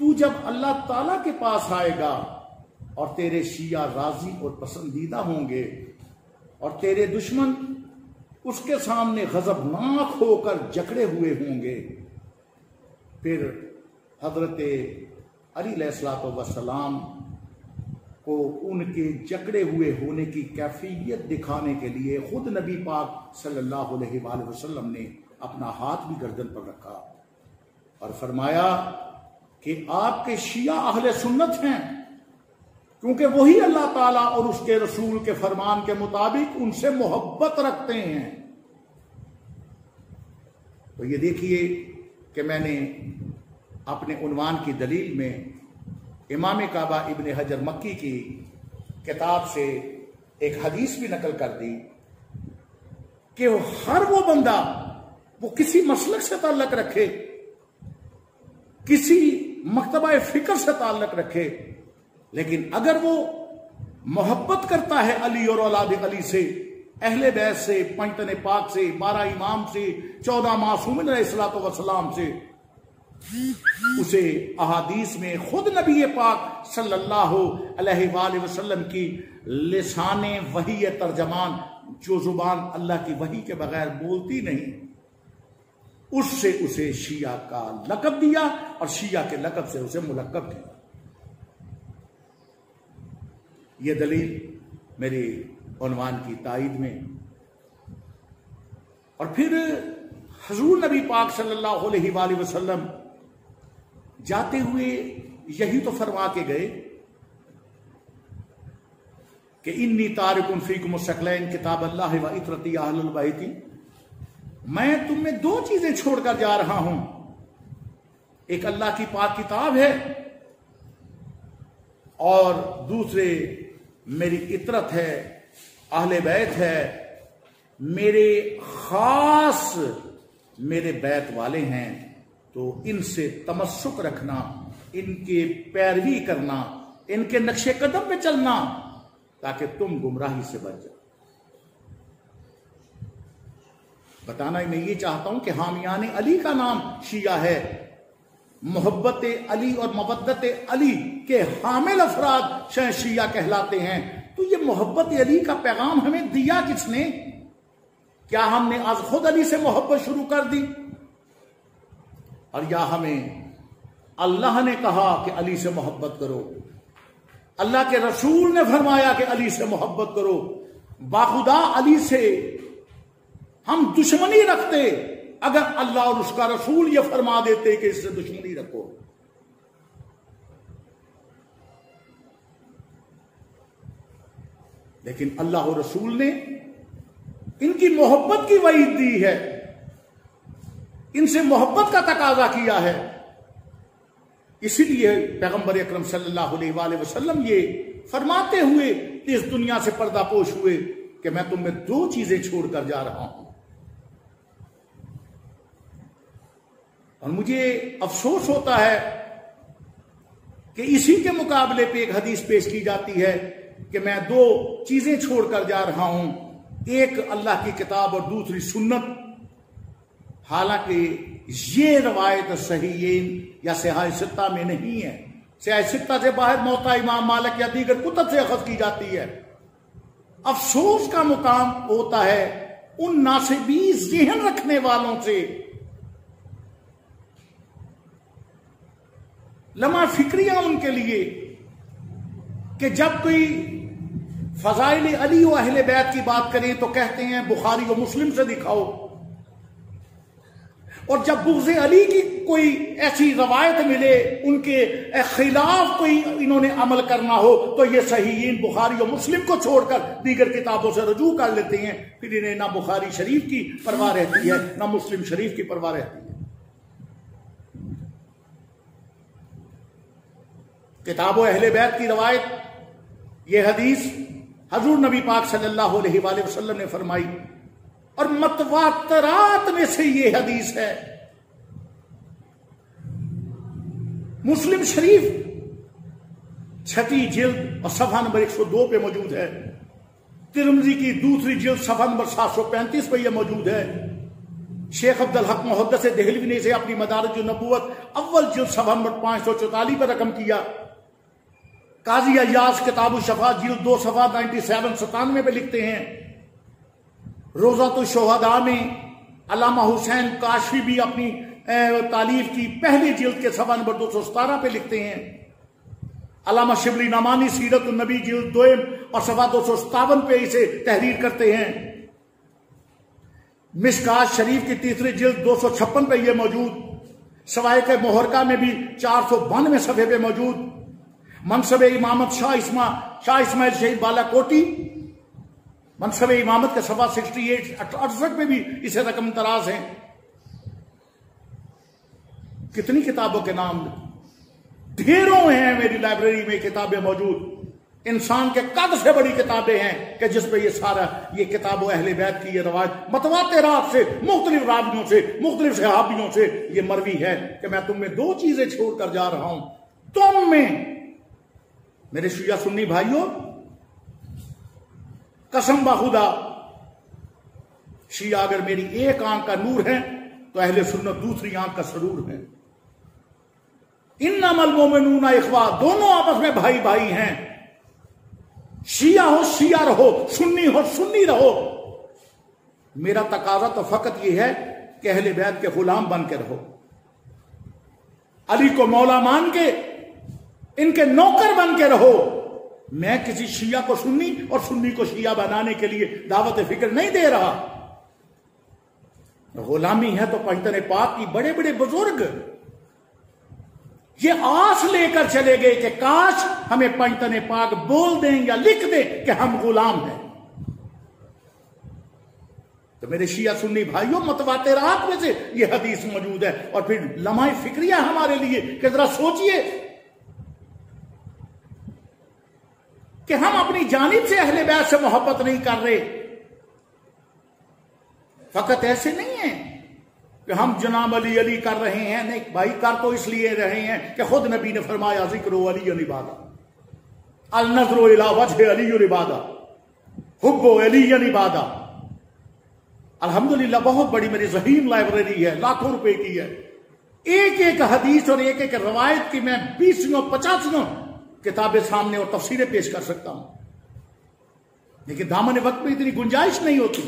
تو جب اللہ تعالی کے پاس آئے گا اور تیرے شیعہ راضی اور پسندیدہ ہوں گے اور تیرے دشمن اس کے سامنے غضبناک ہو کر جکڑے ہوئے ہوں گے، پھر حضرت علی علیہ الصلوۃ والسلام کو ان کے جکڑے ہوئے ہونے کی کیفیت دکھانے کے لیے خود نبی پاک صلی اللہ علیہ وآلہ وسلم نے اپنا ہاتھ بھی گردن پر رکھا اور فرمایا کہ آپ کے شیعہ اہل سنت ہیں، کیونکہ وہی اللہ تعالیٰ اور اس کے رسول کے فرمان کے مطابق ان سے محبت رکھتے ہیں۔ تو یہ دیکھیے کہ میں نے اپنے عنوان کی دلیل میں امام کعبہ ابن حجر مکی کی کتاب سے ایک حدیث بھی نقل کر دی کہ ہر وہ بندہ وہ کسی مسلک سے تعلق رکھے، کسی مکتبہ فکر سے تعلق رکھے، لیکن اگر وہ محبت کرتا ہے علی اور اولاد علی سے، اہل بیت سے، پنجتن پاک سے، 12 امام سے، 14 معصومین علیہ الصلوۃ والسلام سے، اسے احادیث میں خود نبی پاک صلی اللہ علیہ وآلہ وسلم کی لسان وحی ترجمان، جو زبان اللہ کی وحی کے بغیر بولتی نہیں، اس سے اسے شیعہ کا لقب دیا اور شیعہ کے لقب سے اسے ملقب کیا۔ یہ دلیل میری عنوان کی تائید میں۔ اور پھر حضور نبی پاک صلی اللہ علیہ وآلہ وسلم جاتے ہوئے یہی تو فرما کے گئے کہ انی تارک فیکم الثقلین کتاب اللہ و عطرتی اہل البیت، میں تم میں 2 چیزیں چھوڑ کر جا رہا ہوں، ایک اللہ کی پاک کتاب ہے اور دوسرے میری عطرت ہے، اہل بیت ہے، میرے خاص میرے بیت والے ہیں، تو ان سے تمسک رکھنا، ان کے پیروی کرنا، ان کے نقش قدم پہ چلنا، تاکہ تم گمراہی سے بچ جاؤ۔ بتانا میں یہ چاہتا ہوں کہ حامیان علی کا نام شیعہ ہے، محبت علی اور مودت علی کے حامل افراد شیعہ کہلاتے ہیں۔ تو یہ محبت علی کا پیغام ہمیں دیا کس نے؟ کیا ہم نے آج خود علی سے محبت شروع کر دی؟ اور یا ہمیں اللہ نے کہا کہ علی سے محبت کرو، اللہ کے رسول نے فرمایا کہ علی سے محبت کرو، باخدا علی سے ہم دشمنی رکھتے اگر اللہ اور اس کا رسول یہ فرما دیتے کہ اس سے دشمنی رکھو؟ لیکن اللہ اور رسول نے ان کی محبت کی وعید دی ہے، ان سے محبت کا تقاضا کیا ہے۔ اسی لیے پیغمبر اکرم صلی اللہ علیہ وآلہ وسلم یہ فرماتے ہوئے اس دنیا سے پردہ پوش ہوئے کہ میں تم میں 2 چیزیں چھوڑ کر جا رہا ہوں۔ اور مجھے افسوس ہوتا ہے کہ اسی کے مقابلے پہ ایک حدیث پیش کی جاتی ہے کہ میں 2 چیزیں چھوڑ کر جا رہا ہوں، ایک اللہ کی کتاب اور دوسری سنت۔ حالانکہ یہ روایت صحیحین یا صحاح ستہ میں نہیں ہے، صحاح ستہ سے باہر موطا امام مالک یا دیگر کتب سے اخذ کی جاتی ہے۔ افسوس کا مقام ہوتا ہے ان ناصبی ذہن رکھنے والوں سے، لمحہ فکریاں ان کے لیے، کہ جب کوئی فضائل علی و اہل بیت کی بات کریں تو کہتے ہیں بخاری و مسلم سے دکھاؤ، اور جب بغض علی کی کوئی ایسی روایت ملے، ان کے خلاف کوئی انہوں نے عمل کرنا ہو، تو یہ صحیحین بخاری و مسلم کو چھوڑ کر دیگر کتابوں سے رجوع کر لیتے ہیں۔ پھر انہیں نہ بخاری شریف کی پرواہ رہتی ہے نہ مسلم شریف کی پرواہ رہتی ہے۔ کتاب و اہل بیت کی روایت، یہ حدیث حضور نبی پاک صلی اللہ علیہ وآلہ وسلم نے فرمائی، اور متواترات میں سے یہ حدیث ہے۔ مسلم شریف 6 جلد اور صفحہ نمبر 102 پہ موجود ہے، ترمذی کی 2 جلد صفحہ نمبر 735 پہ یہ موجود ہے، شیخ عبدالحق محدث دہلوی نے اسے اپنی مدارج النبوت اول جلد صفحہ نمبر 544 پر رقم کیا. قاضی ایاز کتاب الشفا جلد 2 صفحہ 97 پہ لکھتے ہیں. روضۃ الشہداء میں علامہ حسین کاشفی بھی اپنی تالیف کی پہلی جلد کے صفحہ نمبر 217 پہ لکھتے ہیں. علامہ شبلی نعمانی سیرت النبی جلد 2 اور صفحہ 257 پہ اسے تحریر کرتے ہیں. مشکات شریف کی تیسری جلد 256 پہ یہ موجود. سوائق محرقہ میں بھی 492 صفحے پہ موجود. منصب امامت شاہ اسماعیل شہید بالا کوٹی منصب امامت کے صفحہ 68 پہ بھی اسے رقم دراز ہیں. کتنی کتابوں کے نام ڈھیروں ہیں میری لائبریری میں کتابیں موجود. انسان کے قد سے بڑی کتابیں ہیں کہ جس پہ یہ کتاب و اہل بیت کی یہ روایت متواترات سے مختلف راویوں سے مختلف صحابیوں سے یہ مروی ہے کہ میں تم میں 2 چیزیں چھوڑ کر جا رہا ہوں. تم میں میرے شیعہ سنی بھائیوں قسم بخدا شیعہ اگر میری ایک آنکھ کا نور ہے تو اہل سنت دوسری آنکھ کا سرور ہے. انما المؤمنون اخوہ دونوں آپس میں بھائی بھائی ہیں. شیعہ ہو شیعہ رہو سنی ہو سنی رہو. میرا تقاضا تو فقط یہ ہے کہ اہل بیت کے غلام بن کے رہو. علی کو مولا مان کے ان کے نوکر بن کے رہو. میں کسی شیعہ کو سنی اور سنی کو شیعہ بنانے کے لیے دعوت فکر نہیں دے رہا. غلامی ہے تو پنجتن پاک کی بڑے بڑے بزرگ یہ آس لے کر چلے گئے کہ کاش ہمیں پنجتن پاک بول دیں یا لکھ دیں کہ ہم غلام ہیں. تو میرے شیعہ سنی بھائیوں متواترات میں سے یہ حدیث موجود ہے. اور پھر لمحہ فکریہ ہمارے لیے کہ ذرا سوچئے کہ ہم اپنی جانب سے اہل بیت سے محبت نہیں کر رہے. فقط ایسے نہیں ہیں کہ ہم جناب علی علی کر رہے ہیں. نہیں بھائی کر تو اس لیے رہے ہیں کہ خود نبی نے فرمایا ذکر علی عبادہ النظر الی وجہ علی عبادہ حب علی عبادہ. الحمدللہ بہت بڑی میری ذہین لائبریری ہے لاکھوں روپے کی ہے. ایک ایک حدیث اور ایک ایک روایت کی میں 20-50 کتابیں سامنے اور تفسیریں پیش کر سکتا ہوں. لیکن دامن وقت میں اتنی گنجائش نہیں ہوتی.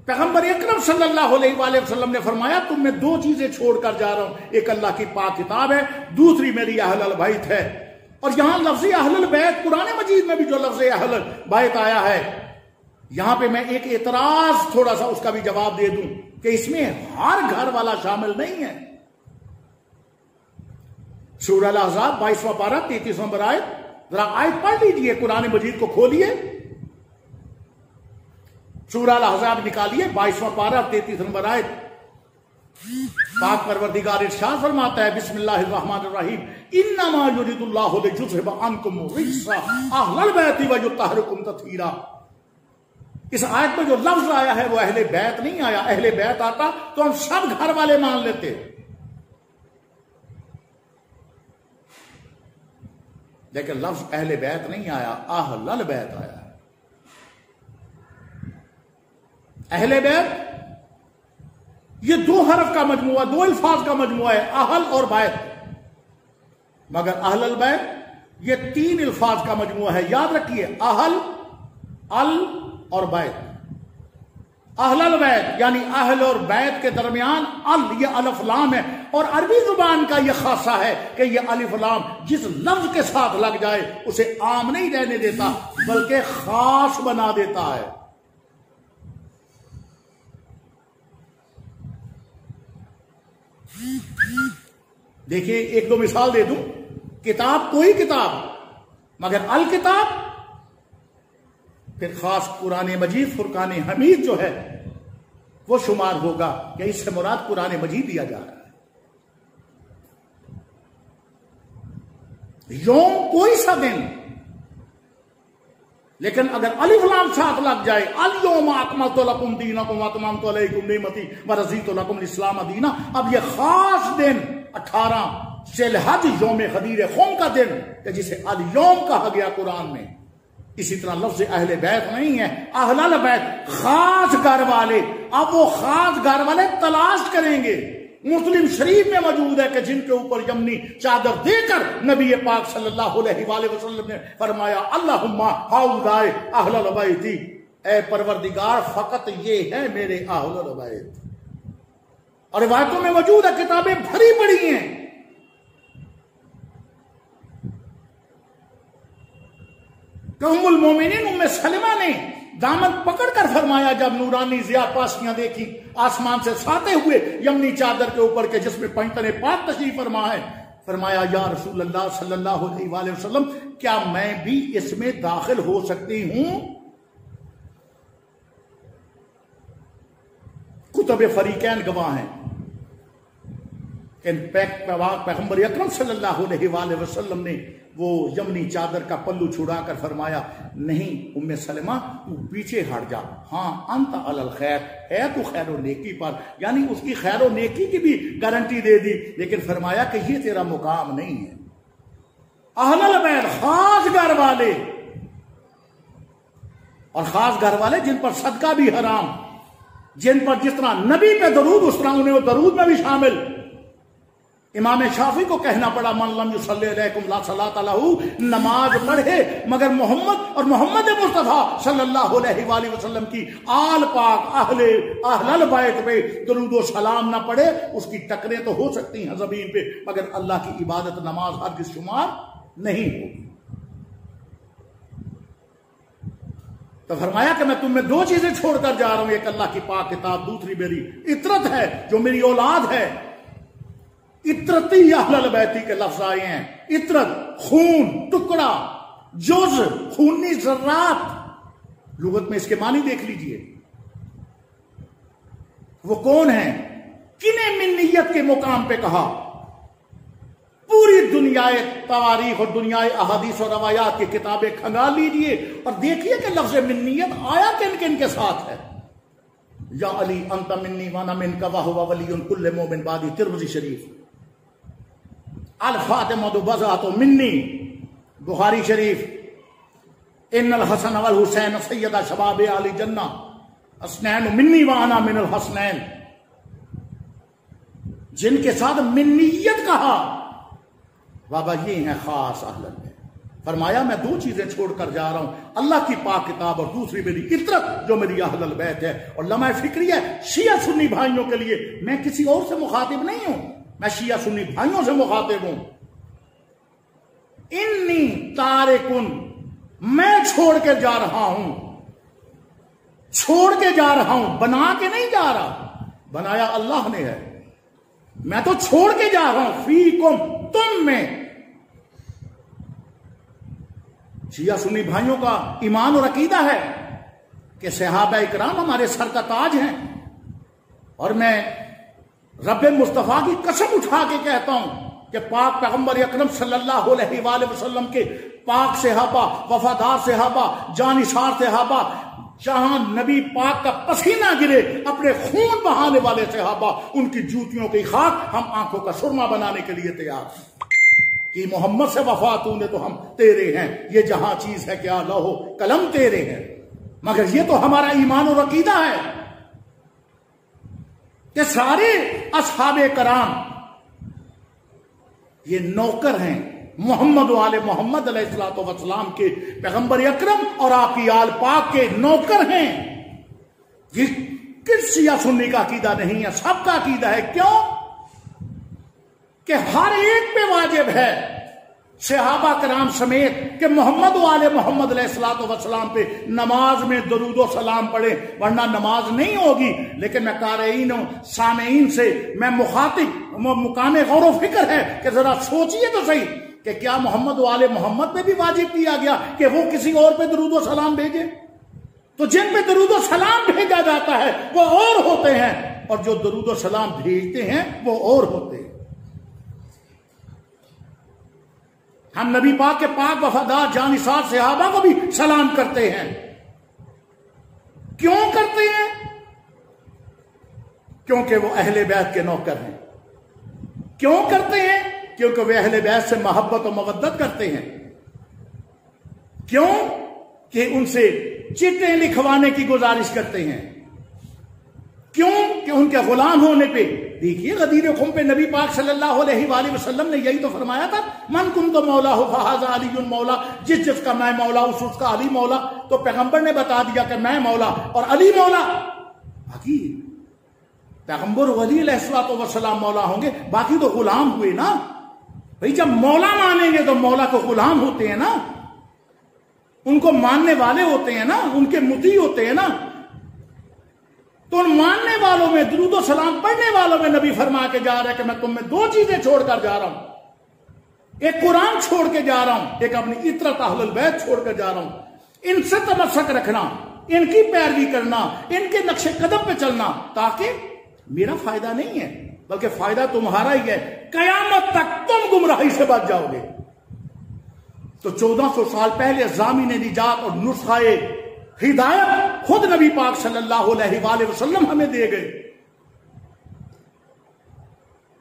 پیغمبر اکرم صلی اللہ علیہ وآلہ وسلم نے فرمایا تم میں 2 چیزیں چھوڑ کر جا رہا ہوں. ایک اللہ کی پاک کتاب ہے دوسری میری اہل البیت ہے. اور یہاں لفظ اہل البیت قرآن مجید میں بھی جو لفظ اہل البیت آیا ہے یہاں پہ میں ایک اعتراض تھوڑا سا اس کا بھی جواب دے دوں کہ اس میں ہر گھر والا شامل نہیں ہے. سورہ الاحزاب 22واں پارہ 33 نمبر آیت ذرا آیت پڑھ لیجئے قرآن مجید کو کھولیے. سورہ الاحزاب نکالیے 22واں پارہ 33 نمبر آیت. پاک پروردگار ارشاد فرماتا ہے بسم اللہ الرحمن الرحیم انما یرید اللہ لیذھب عنکم الرجس اہل البیت ویطہرکم تطہیرا. اس آیت میں جو لفظ آیا ہے وہ اہل بیت نہیں آیا. اہل بیت آتا تو ہم سب گھر والے مان لیتے. لیکن لفظ اہل بیت نہیں آیا اہل البیت آیا. اہل بیت یہ 2 حرف کا مجموعہ 2 الفاظ کا مجموعہ ہے اہل اور بیت. مگر اہل البیت یہ 3 الفاظ کا مجموعہ ہے. یاد رکھیے اہل ال اور بیت. اہل البیت یعنی اہل اور بیت کے درمیان ال یہ الف لام ہے. اور عربی زبان کا یہ خاصہ ہے کہ یہ الف لام جس لفظ کے ساتھ لگ جائے اسے عام نہیں رہنے دیتا بلکہ خاص بنا دیتا ہے. دیکھیے 1-2 مثال دے دوں. کتاب کوئی کتاب مگر الکتاب پھر خاص قرآن مجید فرقان حمید جو ہے وہ شمار ہوگا کہ اس سے مراد قرآن مجید دیا جا رہا ہے. یوم کوئی سا دن لیکن اگر الف لام ساتھ لگ جائے الیوم اکملت لکم دینکم واتممت علیکم نعمتی ورضیت لکم الاسلام دینا. اب یہ خاص دن 18 ذی الحج یوم غدیر خم کا دن کہ جسے الیوم کہا گیا قرآن میں. اسی طرح لفظ اہل بیت نہیں ہے اہل البیت خاص گھر والے اب وہ خاص گھر والے تلاش کریں گے. مسلم شریف میں موجود ہے کہ جن کے اوپر یمنی چادر دے کر نبی پاک صلی اللہ علیہ وآلہ وسلم نے فرمایا اللہم ہؤلاء اہل البیت، اے پروردگار فقط یہ ہے میرے اہل البیت. اور روایتوں میں موجود ہے، کتابیں بھری پڑی ہیں. کہ ام المومنین ام سلمہ نے دامن پکڑ کر فرمایا جب نورانی ضیاء پاسیاں دیکھی آسمان سے ساتے ہوئے یمنی چادر کے اوپر کے جس میں پنجتن پاک تشریف فرما ہے، فرمایا یا رسول اللہ صلی اللہ علیہ وآلہ وسلم کیا میں بھی اس میں داخل ہو سکتی ہوں؟ کتب فریقین گواہ ہیں کہ پیغمبر اکرم صلی اللہ علیہ وآلہ وسلم نے وہ یمنی چادر کا پلو چھڑا کر فرمایا نہیں ام سلمہ تو پیچھے ہٹ جا، ہاں انت علی الخیر، ہے تو خیر و نیکی پر، یعنی اس کی خیر و نیکی کی بھی گارنٹی دے دی، لیکن فرمایا کہ یہ تیرا مقام نہیں ہے. اہل البیت خاص گھر والے، اور خاص گھر والے جن پر صدقہ بھی حرام، جن پر جس طرح نبی پہ درود اس طرح انہیں وہ درود میں بھی شامل. امام شافعی کو کہنا پڑا من لم یصلی علیکم لا صلاۃ لہ، نماز پڑھے مگر محمد اور محمد مصطفیٰ صلی اللہ علیہ وآلہ وسلم کی آل پاک اہل البیت پہ درود و سلام نہ پڑھے، اس کی ٹکریں تو ہو سکتی ہیں زمین پہ مگر اللہ کی عبادت نماز ہرگز شمار نہیں ہوگی. تو فرمایا کہ میں تم میں دو چیزیں چھوڑ کر جا رہا ہوں، ایک اللہ کی پاک کتاب، دوسری میری عطرت ہے جو میری اولاد ہے. عطرتی اہل البیتی کے لفظ آئے ہیں، عطرت خون، ٹکڑا، جز، خونی ذرات، لغت میں اس کے معنی دیکھ لیجئے. وہ کون ہیں؟ کنہیں منیت کے مقام پہ کہا؟ پوری دنیا تواریخ اور دنیا احادیث اور روایات کی کتابیں کھنگال لیجئے اور دیکھیے کہ لفظ منیت آیا کن کن کے ساتھ ہے. یا علی انت منی وانا منک وہو ولی کل مومن بعدی، ترمذی شریف. الفاطمہ بضعۃ منی، بخاری شریف. ان الحسن والحسین سیدہ شباب اہل جنہ، حسنین منی وانا من الحسنین. جن کے ساتھ منیت کہا بابا یہ ہیں خاص اہل البیت. فرمایا میں دو چیزیں چھوڑ کر جا رہا ہوں، اللہ کی پاک کتاب اور دوسری میری عطرت جو میری اہل البیت ہے. اور لمحہ فکری ہے شیعہ سنی بھائیوں کے لیے، میں کسی اور سے مخاطب نہیں ہوں، میں شیعہ سنی بھائیوں سے مخاطب ہوں. انی تارکن، میں چھوڑ کے جا رہا ہوں، چھوڑ کے جا رہا ہوں، بنا کے نہیں جا رہا، بنایا اللہ نے ہے. میں تو چھوڑ کے جا رہا ہوں فیکم، تم میں. شیعہ سنی بھائیوں کا ایمان اور عقیدہ ہے کہ صحابہ اکرام ہمارے سر کا تاج ہیں، اور میں رب مصطفیٰ کی قسم اٹھا کے کہتا ہوں کہ پاک پیغمبر اکرم صلی اللہ علیہ وآلہ وسلم کے پاک صحابہ، وفادار صحابہ، جانثار صحابہ، جہاں نبی پاک کا پسینہ گرے اپنے خون بہانے والے صحابہ، ان کی جوتیوں کی خاک ہم آنکھوں کا سرما بنانے کے لیے تیار ہیں کہ محمد سے وفات ہونے تو ہم تیرے ہیں، یہ جہاں چیز ہے کیا لوح قلم تیرے ہیں. مگر یہ تو ہمارا ایمان اور عقیدہ ہے کہ سارے اصحاب کرام یہ نوکر ہیں محمد و آل محمد علیہ الصلوۃ والسلام کے، پیغمبر اکرم اور آپ کی آل پاک کے نوکر ہیں. یہ کس شیعہ سنی کا عقیدہ نہیں ہے، سب کا عقیدہ ہے. کیوں کہ ہر ایک پہ واجب ہے صحابہ کرام سمیت کہ محمد و آل محمد علیہ الصلوۃ والسلام پہ نماز میں درود و سلام پڑھیں، ورنہ نماز نہیں ہوگی. لیکن میں قارئین و سامعین سے میں مخاطب، مقام غور و فکر ہے کہ ذرا سوچئے تو صحیح کہ کیا محمد و آل محمد پہ بھی واجب کیا گیا کہ وہ کسی اور پہ درود و سلام بھیجے؟ تو جن پہ درود و سلام بھیجا جاتا ہے وہ اور ہوتے ہیں، اور جو درود و سلام بھیجتے ہیں وہ اور ہوتے ہیں. ہم نبی پاک کے پاک وفادار جانثار صحابہ کو بھی سلام کرتے ہیں. کیوں کرتے ہیں؟ کیونکہ وہ اہل بیت کے نوکر ہیں. کیوں کرتے ہیں؟ کیونکہ وہ اہل بیت سے محبت و مودت کرتے ہیں. کیوں کہ ان سے چٹیں لکھوانے کی گزارش کرتے ہیں. کیوں کہ ان کے غلام ہونے پہ. دیکھیے غدیر خم پہ نبی پاک صلی اللہ علیہ وآلہ وسلم نے یہی تو فرمایا تھا, من کنت مولا فہذا علی مولا, جس کا میں مولا اس کا علی مولا. تو پیغمبر نے بتا دیا کہ میں مولا اور علی مولا. باقی پیغمبر علی علیہ الصلوۃ والسلام مولا ہوں گے, باقی تو غلام ہوئے نا بھئی. جب مولا مانیں گے تو مولا کو غلام ہوتے ہیں نا, ان کو ماننے والے ہوتے ہیں نا, ان کے مطیع ہوتے ہیں نا. تو ان ماننے والوں میں, درود و سلام پڑھنے والوں میں نبی فرما کے جا رہا ہے کہ میں تم میں دو چیزیں چھوڑ کر جا رہا ہوں. ایک قرآن چھوڑ کے جا رہا ہوں, ایک اپنی اطرت اہل البیت چھوڑ کر جا رہا ہوں. ان سے تمسک رکھنا, ان کی پیروی کرنا, ان کے نقش قدم پہ چلنا, تاکہ میرا فائدہ نہیں ہے بلکہ فائدہ تمہارا ہی ہے. قیامت تک تم گمراہی سے بچ جاؤ گے. تو 1400 سال پہلے ضامن نجات اور نسخہ ہدایت خود نبی پاک صلی اللہ علیہ وآلہ وسلم ہمیں دے گئے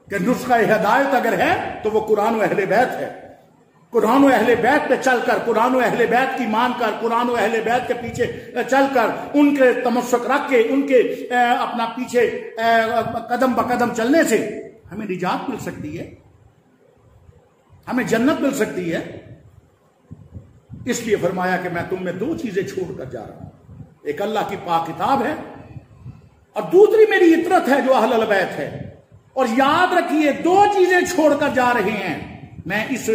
کہ نسخہ ہدایت اگر ہے تو وہ قرآن و اہل بیت ہے. قرآن و اہل بیت پہ چل کر, قرآن و اہل بیت کی مان کر, قرآن و اہل بیت کے پیچھے چل کر, ان کے تمسک رکھ کے, ان کے اپنا پیچھے قدم بقدم چلنے سے ہمیں نجات مل سکتی ہے, ہمیں جنت مل سکتی ہے. اس لیے فرمایا کہ میں تم میں دو چیزیں چھوڑ کر جا رہا ہوں. ایک اللہ کی پاک کتاب ہے اور دوسری میری اطرت ہے جو اہل البیت ہے. اور یاد رکھیے دو چیزیں چھوڑ کر جا رہے ہیں. میں اس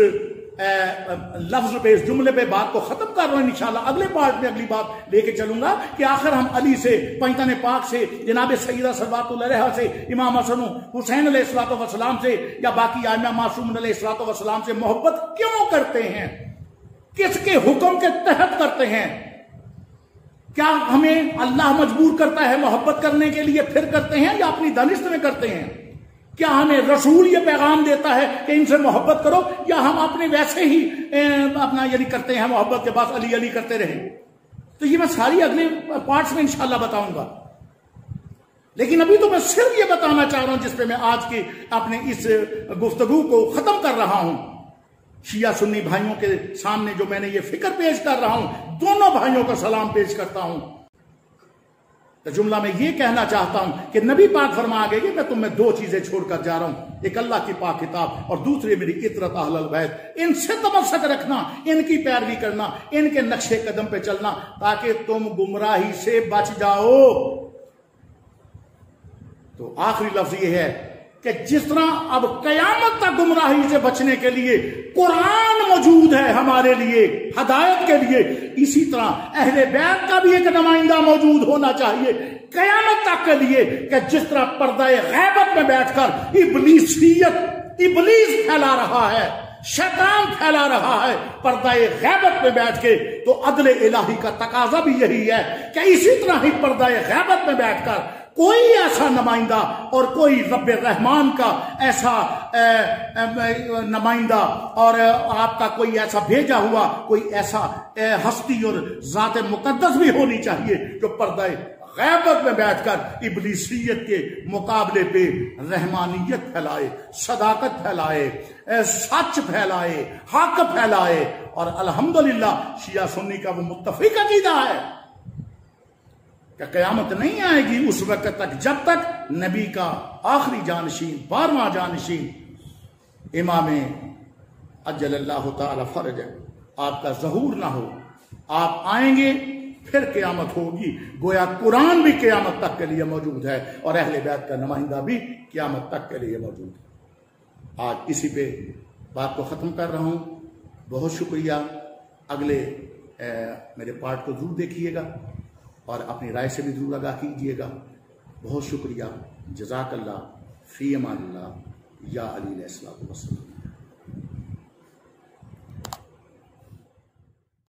لفظ پہ, اس جملے پہ بات کو ختم کر رہا ہوں. انشاءاللہ اگلے پارٹ میں اگلی بات لے کے چلوں گا کہ آخر ہم علی سے, پنجتن پاک سے, جناب سیدہ صلوات اللہ علیہ سے, امام حسن حسین علیہ الصلوۃ والسلام سے, یا باقی ائمہ معصومین علیہ الصلوۃ والسلام سے محبت کیوں کرتے ہیں, کس کے حکم کے تحت کرتے ہیں. کیا ہمیں اللہ مجبور کرتا ہے محبت کرنے کے لیے پھر کرتے ہیں, یا اپنی دانست میں کرتے ہیں؟ کیا ہمیں رسول یہ پیغام دیتا ہے کہ ان سے محبت کرو, یا ہم اپنے ویسے ہی اپنا یعنی کرتے ہیں محبت کے بعد علی علی کرتے رہیں؟ تو یہ میں ساری اگلے پارٹس میں انشاءاللہ بتاؤں گا. لیکن ابھی تو میں صرف یہ بتانا چاہ رہا ہوں جس پہ میں آج کی اپنے اس گفتگو کو ختم کر رہا ہوں. شیعہ سنی بھائیوں کے سامنے جو میں نے یہ فکر پیش کر رہا ہوں, دونوں بھائیوں کا سلام پیش کرتا ہوں. تو جملہ میں یہ کہنا چاہتا ہوں کہ نبی پاک فرما گئے کہ میں تم میں دو چیزیں چھوڑ کر جا رہا ہوں, ایک اللہ کی پاک کتاب اور دوسری میری اطرت اہل البیت. ان سے تمسک رکھنا, ان کی پیروی کرنا, ان کے نقش قدم پہ چلنا, تاکہ تم گمراہی سے بچ جاؤ. تو آخری لفظ یہ ہے کہ جس طرح اب قیامت تک گمراہی سے بچنے کے لیے قرآن موجود ہے ہمارے لیے ہدایت کے لیے, اسی طرح اہل بیت کا بھی ایک نمائندہ موجود ہونا چاہیے قیامت تک کے لیے, کہ جس طرح پردہ غیبت میں بیٹھ کر ابلیسیت, ابلیس پھیلا رہا ہے, شیطان پھیلا رہا ہے پردہ غیبت میں بیٹھ کے, تو عدل الہی کا تقاضا بھی یہی ہے کہ اسی طرح ہی پردہ غیبت میں بیٹھ کر کوئی ایسا نمائندہ اور کوئی رب رحمان کا ایسا نمائندہ اور آپ کا کوئی ایسا بھیجا ہوا کوئی ایسا ہستی اور ذات مقدس بھی ہونی چاہیے جو پردہ غیبت میں بیٹھ کر ابلیسیت کے مقابلے پہ رحمانیت پھیلائے, صداقت پھیلائے, سچ پھیلائے, حق پھیلائے. اور الحمدللہ شیعہ سنی کا وہ متفق عقیدہ ہے کہ قیامت نہیں آئے گی اس وقت تک جب تک نبی کا آخری جانشین, 12واں جانشین امام اجل اللہ تعالی فرج آپ کا ظہور نہ ہو. آپ آئیں گے پھر قیامت ہوگی. گویا قرآن بھی قیامت تک کے لیے موجود ہے اور اہل بیت کا نمائندہ بھی قیامت تک کے لیے موجود ہے. آج اسی پہ بات کو ختم کر رہا ہوں. بہت شکریہ. اگلے میرے پارٹ کو ضرور دیکھیے گا اور اپنی رائے سے بھی ضرور آگاہ کیجیے گا. بہت شکریہ. جزاک اللہ. فی امان اللہ. یا علی علیہ السلام.